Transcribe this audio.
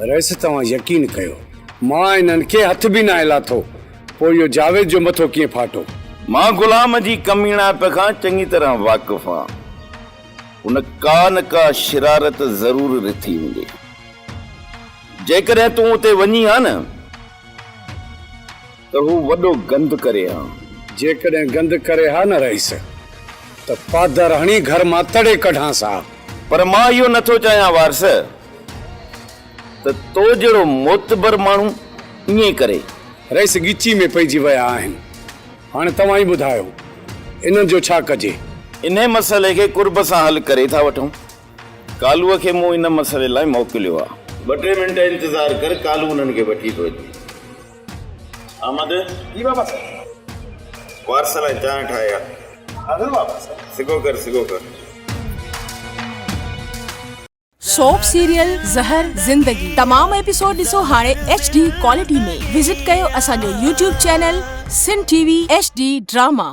Rice तव्हां यकीन कयो, मां इन्हनि खे हथ बि न हिलाथो, पोइ इहो जावेद जो मथो कीअं फाटो। मां गुलाम जी कमीणाप खां चङी तरह वाक़िफ़ आहियां। उन का न का शरारत ज़रूर रिथी हूंदी। जेकॾहिं तूं उते वञी हा न त हू वॾो गंद करे हा। जेकॾहिं गंद करे हा न रईस त पादर हणी घर मां तड़े कढांसि हा। पर मां इहो नथो चाहियां वारस त तो जहिड़ो मोतबर माण्हू ईअं करे। रईस ॻिची में पइजी विया आहिनि। हाणे तव्हां ई ॿुधायो इन्हनि जो छा कजे। इन मसइले खे कुर्ब सां हल करे था वठूं। कालूअ खे मूं इन मसइले लाइ मोकिलियो आहे। 2-3 मिंट इंतज़ार कर, कालू उन्हनि खे वठी थो अचे। अहमद जी बाबा साहब। वारस लाइ चांहि ठाहे आ। हाज़िर बाबा साहब। सिगो कर। सोप सीरियल ज़हर ज़िंदगी तमाम एपिसोड ॾिसो हाणे HD क्वालिटी में। विजिट कयो असांजो YouTube चैनल सिन TV HD ड्रामा।